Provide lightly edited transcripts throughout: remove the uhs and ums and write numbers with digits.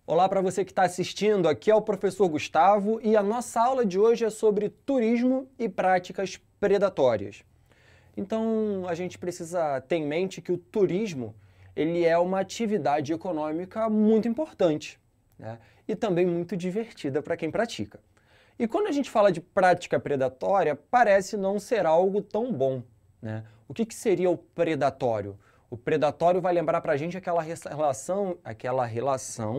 Olá para você que está assistindo, aqui é o professor Gustavo e a nossa aula de hoje é sobre turismo e práticas predatórias. Então a gente precisa ter em mente que o turismo ele é uma atividade econômica muito importante, né? E também muito divertida para quem pratica. E quando a gente fala de prática predatória, parece não ser algo tão bom, né? O que seria o predatório? O predatório vai lembrar para a gente aquela relação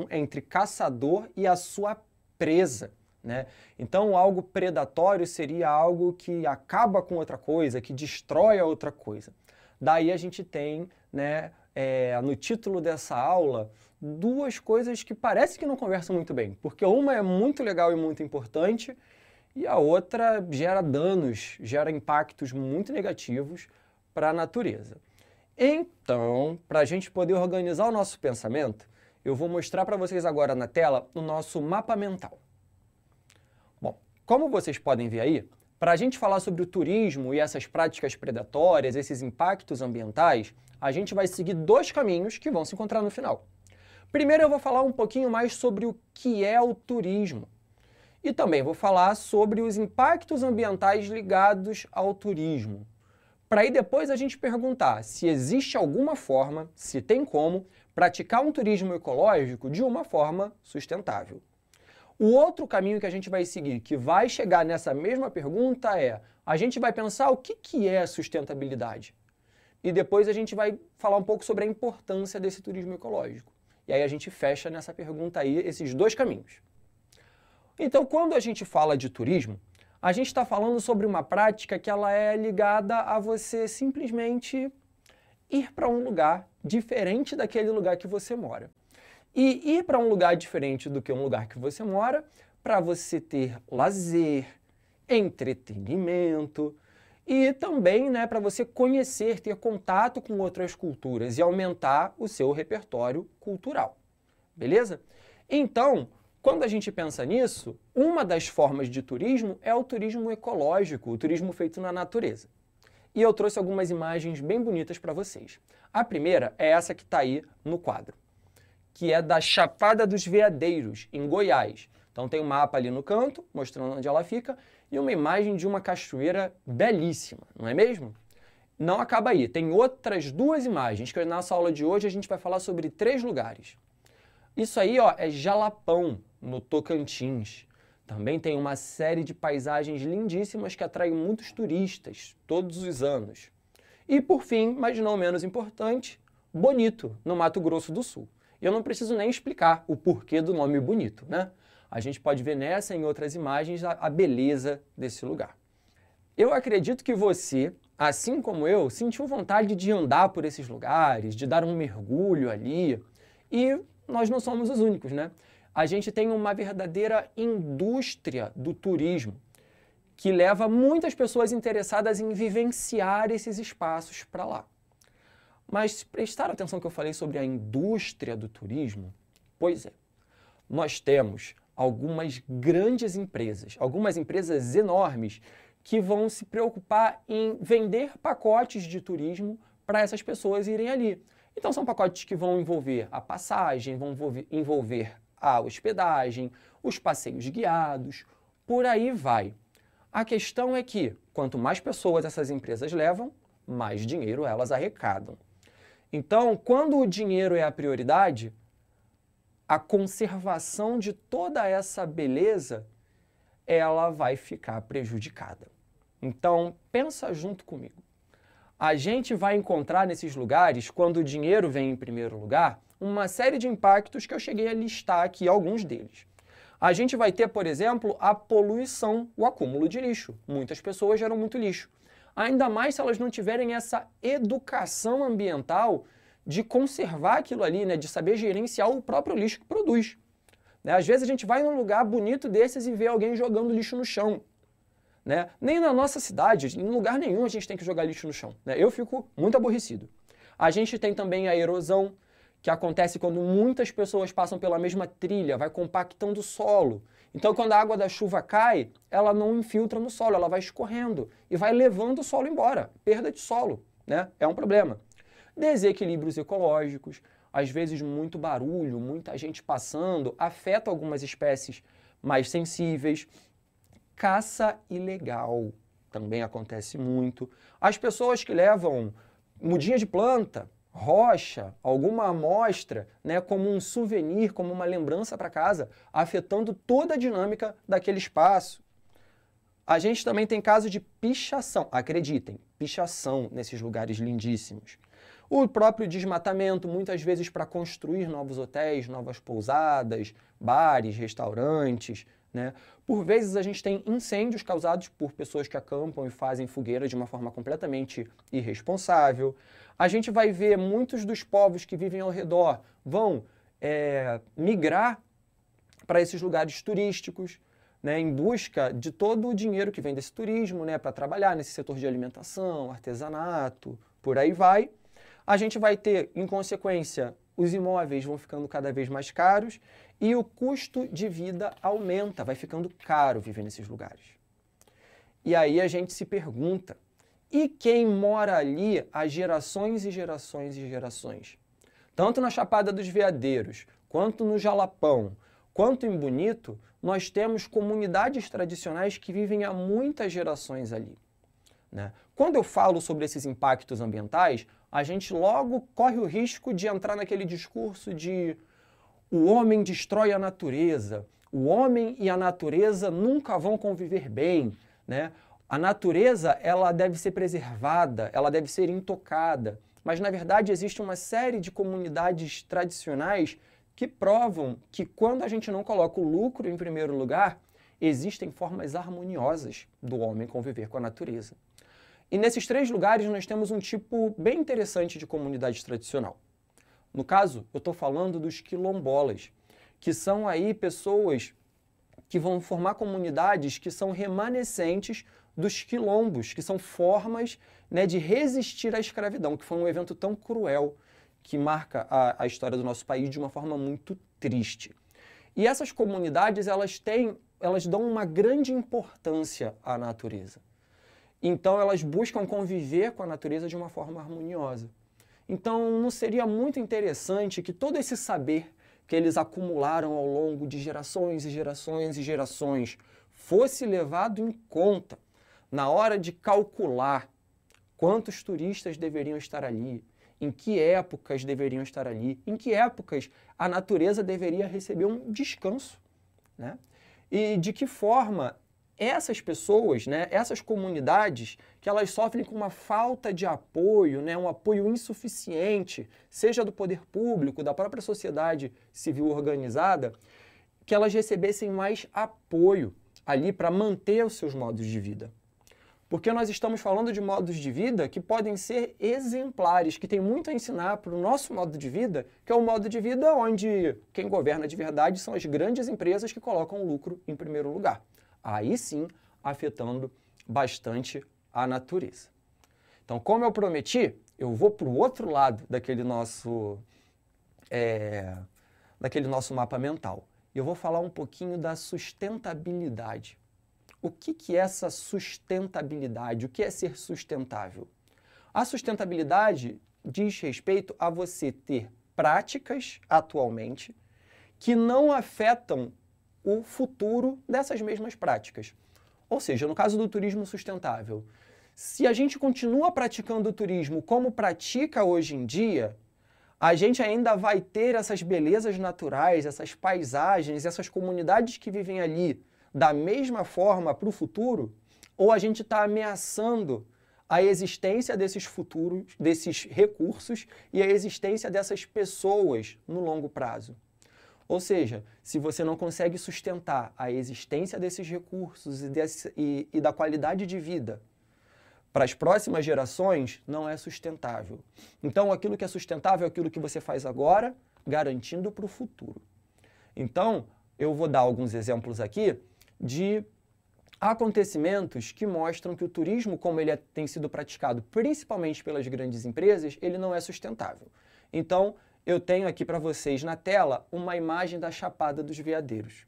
entre caçador e a sua presa, né? Então, algo predatório seria algo que acaba com outra coisa, que destrói a outra coisa. Daí a gente tem, né, no título dessa aula, duas coisas que parece que não conversam muito bem, porque uma é muito legal e muito importante e a outra gera danos, gera impactos muito negativos para a natureza. Então, para a gente poder organizar o nosso pensamento, eu vou mostrar para vocês agora na tela o nosso mapa mental. Bom, como vocês podem ver aí, para a gente falar sobre o turismo e essas práticas predatórias, esses impactos ambientais, a gente vai seguir dois caminhos que vão se encontrar no final. Primeiro eu vou falar um pouquinho mais sobre o que é o turismo. E também vou falar sobre os impactos ambientais ligados ao turismo. Para aí depois a gente perguntar se existe alguma forma, se tem como, praticar um turismo ecológico de uma forma sustentável. O outro caminho que a gente vai seguir, que vai chegar nessa mesma pergunta é, a gente vai pensar o que é sustentabilidade. E depois a gente vai falar um pouco sobre a importância desse turismo ecológico. E aí a gente fecha nessa pergunta aí esses dois caminhos. Então, quando a gente fala de turismo, a gente está falando sobre uma prática que ela é ligada a você simplesmente ir para um lugar diferente daquele lugar que você mora. E ir para um lugar diferente do que um lugar que você mora, para você ter lazer, entretenimento e também, né, para você conhecer, ter contato com outras culturas e aumentar o seu repertório cultural. Beleza? Então, quando a gente pensa nisso, uma das formas de turismo é o turismo ecológico, o turismo feito na natureza. E eu trouxe algumas imagens bem bonitas para vocês. A primeira é essa que está aí no quadro, que é da Chapada dos Veadeiros, em Goiás. Então tem um mapa ali no canto, mostrando onde ela fica, e uma imagem de uma cachoeira belíssima, não é mesmo? Não acaba aí, tem outras duas imagens, que na nossa aula de hoje a gente vai falar sobre 3 lugares. Isso aí, ó, é Jalapão, no Tocantins. Também tem uma série de paisagens lindíssimas que atraem muitos turistas todos os anos. E por fim, mas não menos importante, Bonito, no Mato Grosso do Sul. E eu não preciso nem explicar o porquê do nome Bonito, né? A gente pode ver nessa e em outras imagens a beleza desse lugar. Eu acredito que você, assim como eu, sentiu vontade de andar por esses lugares, de dar um mergulho ali. E nós não somos os únicos, né? A gente tem uma verdadeira indústria do turismo que leva muitas pessoas interessadas em vivenciar esses espaços para lá. Mas prestaram atenção que eu falei sobre a indústria do turismo? Pois é, nós temos algumas grandes empresas, algumas empresas enormes que vão se preocupar em vender pacotes de turismo para essas pessoas irem ali. Então são pacotes que vão envolver a passagem, vão envolver a hospedagem, os passeios guiados, por aí vai. A questão é que quanto mais pessoas essas empresas levam, mais dinheiro elas arrecadam. Então, quando o dinheiro é a prioridade, a conservação de toda essa beleza, ela vai ficar prejudicada. Então, pensa junto comigo. A gente vai encontrar nesses lugares, quando o dinheiro vem em primeiro lugar, uma série de impactos que eu cheguei a listar aqui alguns deles. A gente vai ter, por exemplo, a poluição, o acúmulo de lixo. Muitas pessoas geram muito lixo. Ainda mais se elas não tiverem essa educação ambiental de conservar aquilo ali, né, de saber gerenciar o próprio lixo que produz. Né? Às vezes a gente vai num lugar bonito desses e vê alguém jogando lixo no chão. Né? Nem na nossa cidade, em lugar nenhum a gente tem que jogar lixo no chão. Né? Eu fico muito aborrecido. A gente tem também a erosão, que acontece quando muitas pessoas passam pela mesma trilha, vai compactando o solo. Então, quando a água da chuva cai, ela não infiltra no solo, ela vai escorrendo e vai levando o solo embora. Perda de solo, né? É um problema. Desequilíbrios ecológicos. às vezes muito barulho, muita gente passando, afeta algumas espécies mais sensíveis. Caça ilegal também acontece muito. As pessoas que levam mudinha de planta, rocha, alguma amostra, né, como um souvenir, como uma lembrança para casa, afetando toda a dinâmica daquele espaço. A gente também tem caso de pichação, acreditem, pichação nesses lugares lindíssimos. O próprio desmatamento, muitas vezes para construir novos hotéis, novas pousadas, bares, restaurantes, né? Por vezes a gente tem incêndios causados por pessoas que acampam e fazem fogueira de uma forma completamente irresponsável. A gente vai ver muitos dos povos que vivem ao redor vão migrar para esses lugares turísticos, né, em busca de todo o dinheiro que vem desse turismo, né, para trabalhar nesse setor de alimentação, artesanato, por aí vai. A gente vai ter, em consequência, os imóveis vão ficando cada vez mais caros e o custo de vida aumenta, vai ficando caro viver nesses lugares. E aí a gente se pergunta, e quem mora ali há gerações e gerações e gerações? Tanto na Chapada dos Veadeiros, quanto no Jalapão, quanto em Bonito, nós temos comunidades tradicionais que vivem há muitas gerações ali, né? Quando eu falo sobre esses impactos ambientais, a gente logo corre o risco de entrar naquele discurso de o homem destrói a natureza, o homem e a natureza nunca vão conviver bem, né? A natureza, ela deve ser preservada, ela deve ser intocada, mas na verdade existe uma série de comunidades tradicionais que provam que quando a gente não coloca o lucro em primeiro lugar, existem formas harmoniosas do homem conviver com a natureza. E nesses 3 lugares nós temos um tipo bem interessante de comunidade tradicional. No caso, eu estou falando dos quilombolas, que são aí pessoas que vão formar comunidades que são remanescentes dos quilombos, que são formas, né, de resistir à escravidão, que foi um evento tão cruel que marca a história do nosso país de uma forma muito triste. E essas comunidades, elas dão uma grande importância à natureza. Então, elas buscam conviver com a natureza de uma forma harmoniosa. Então, não seria muito interessante que todo esse saber que eles acumularam ao longo de gerações e gerações e gerações fosse levado em conta na hora de calcular quantos turistas deveriam estar ali, em que épocas deveriam estar ali, em que épocas a natureza deveria receber um descanso, né? E de que forma essas pessoas, né, essas comunidades, que elas sofrem com uma falta de apoio, né, um apoio insuficiente, seja do poder público, da própria sociedade civil organizada, que elas recebessem mais apoio ali para manter os seus modos de vida. Porque nós estamos falando de modos de vida que podem ser exemplares, que tem muito a ensinar para o nosso modo de vida, que é um modo de vida onde quem governa de verdade são as grandes empresas que colocam o lucro em primeiro lugar. Aí sim, afetando bastante a natureza. Então, como eu prometi, eu vou para o outro lado daquele nosso mapa mental. E eu vou falar um pouquinho da sustentabilidade. O que é essa sustentabilidade? O que é ser sustentável? A sustentabilidade diz respeito a você ter práticas atualmente que não afetam o futuro dessas mesmas práticas. Ou seja, no caso do turismo sustentável, se a gente continua praticando o turismo como pratica hoje em dia, a gente ainda vai ter essas belezas naturais, essas paisagens, essas comunidades que vivem ali da mesma forma para o futuro, ou a gente está ameaçando a existência desses futuros, desses recursos e a existência dessas pessoas no longo prazo. Ou seja, se você não consegue sustentar a existência desses recursos e da qualidade de vida para as próximas gerações, não é sustentável. Então, aquilo que é sustentável é aquilo que você faz agora, garantindo para o futuro. Então, eu vou dar alguns exemplos aqui de acontecimentos que mostram que o turismo, como ele tem sido praticado principalmente pelas grandes empresas, ele não é sustentável. Então, eu tenho aqui para vocês na tela uma imagem da Chapada dos Veadeiros.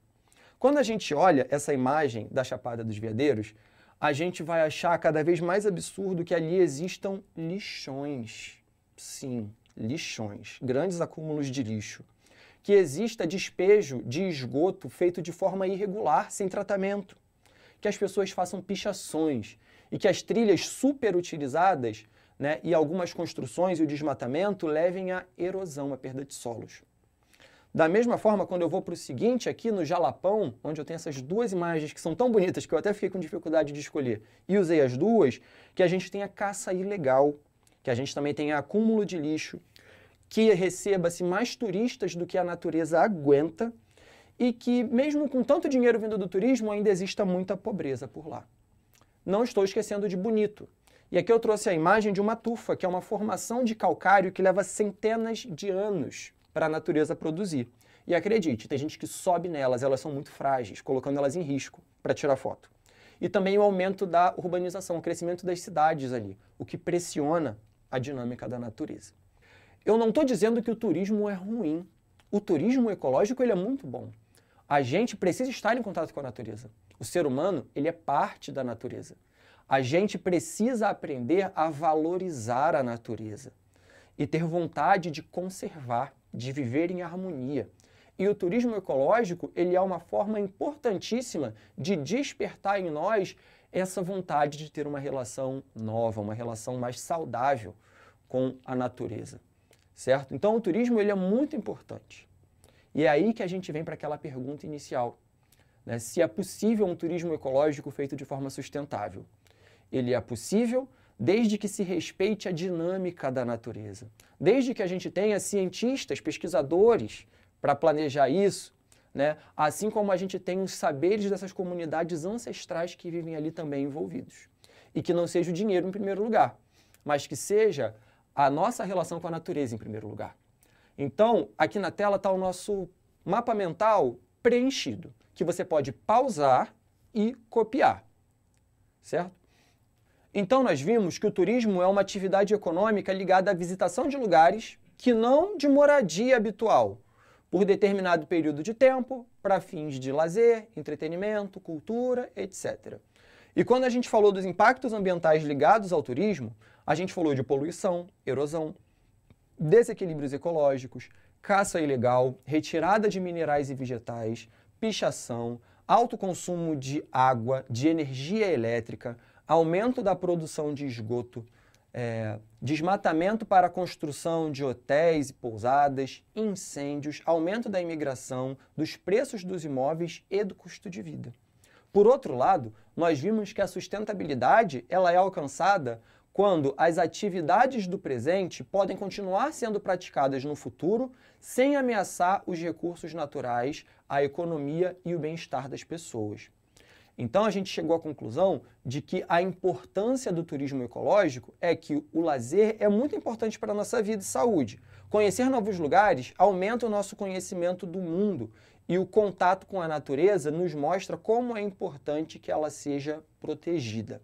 Quando a gente olha essa imagem da Chapada dos Veadeiros, a gente vai achar cada vez mais absurdo que ali existam lixões. Sim, lixões, grandes acúmulos de lixo, que exista despejo de esgoto feito de forma irregular, sem tratamento, que as pessoas façam pichações e que as trilhas superutilizadas, né, e algumas construções e o desmatamento levem à erosão, à perda de solos. Da mesma forma, quando eu vou para o seguinte, aqui no Jalapão, onde eu tenho essas duas imagens que são tão bonitas que eu até fiquei com dificuldade de escolher e usei as duas, que a gente tem a caça ilegal, que a gente também tem acúmulo de lixo, que receba-se mais turistas do que a natureza aguenta e que, mesmo com tanto dinheiro vindo do turismo, ainda exista muita pobreza por lá. Não estou esquecendo de Bonito. E aqui eu trouxe a imagem de uma tufa, que é uma formação de calcário que leva centenas de anos para a natureza produzir. E acredite, tem gente que sobe nelas, elas são muito frágeis, colocando elas em risco para tirar foto. E também o aumento da urbanização, o crescimento das cidades ali, o que pressiona a dinâmica da natureza. Eu não estou dizendo que o turismo é ruim. O turismo ecológico ele é muito bom. A gente precisa estar em contato com a natureza. O ser humano ele é parte da natureza. A gente precisa aprender a valorizar a natureza e ter vontade de conservar, de viver em harmonia. E o turismo ecológico ele é uma forma importantíssima de despertar em nós essa vontade de ter uma relação nova, uma relação mais saudável com a natureza, certo? Então o turismo ele é muito importante. E é aí que a gente vem para aquela pergunta inicial, né? Se é possível um turismo ecológico feito de forma sustentável. Ele é possível desde que se respeite a dinâmica da natureza, desde que a gente tenha cientistas, pesquisadores para planejar isso, né? Assim como a gente tem os saberes dessas comunidades ancestrais que vivem ali também envolvidos. E que não seja o dinheiro em primeiro lugar, mas que seja a nossa relação com a natureza em primeiro lugar. Então, aqui na tela está o nosso mapa mental preenchido, que você pode pausar e copiar, certo? Então, nós vimos que o turismo é uma atividade econômica ligada à visitação de lugares que não de moradia habitual, por determinado período de tempo, para fins de lazer, entretenimento, cultura, etc. E quando a gente falou dos impactos ambientais ligados ao turismo, a gente falou de poluição, erosão, desequilíbrios ecológicos, caça ilegal, retirada de minerais e vegetais, pichação, alto consumo de água, de energia elétrica, aumento da produção de esgoto, desmatamento para a construção de hotéis e pousadas, incêndios, aumento da imigração, dos preços dos imóveis e do custo de vida. Por outro lado, nós vimos que a sustentabilidade ela é alcançada quando as atividades do presente podem continuar sendo praticadas no futuro sem ameaçar os recursos naturais, a economia e o bem-estar das pessoas. Então a gente chegou à conclusão de que a importância do turismo ecológico é que o lazer é muito importante para a nossa vida e saúde. Conhecer novos lugares aumenta o nosso conhecimento do mundo e o contato com a natureza nos mostra como é importante que ela seja protegida.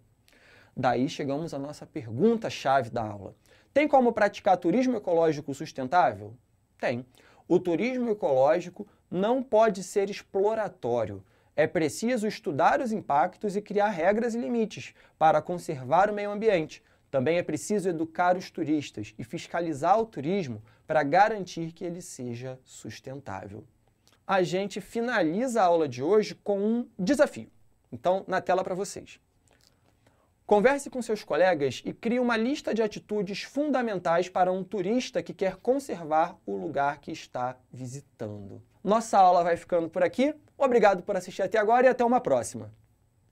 Daí chegamos à nossa pergunta-chave da aula. Tem como praticar turismo ecológico sustentável? Tem. O turismo ecológico não pode ser exploratório. É preciso estudar os impactos e criar regras e limites para conservar o meio ambiente. Também é preciso educar os turistas e fiscalizar o turismo para garantir que ele seja sustentável. A gente finaliza a aula de hoje com um desafio. Então, na tela para vocês. Converse com seus colegas e crie uma lista de atitudes fundamentais para um turista que quer conservar o lugar que está visitando. Nossa aula vai ficando por aqui. Obrigado por assistir até agora e até uma próxima.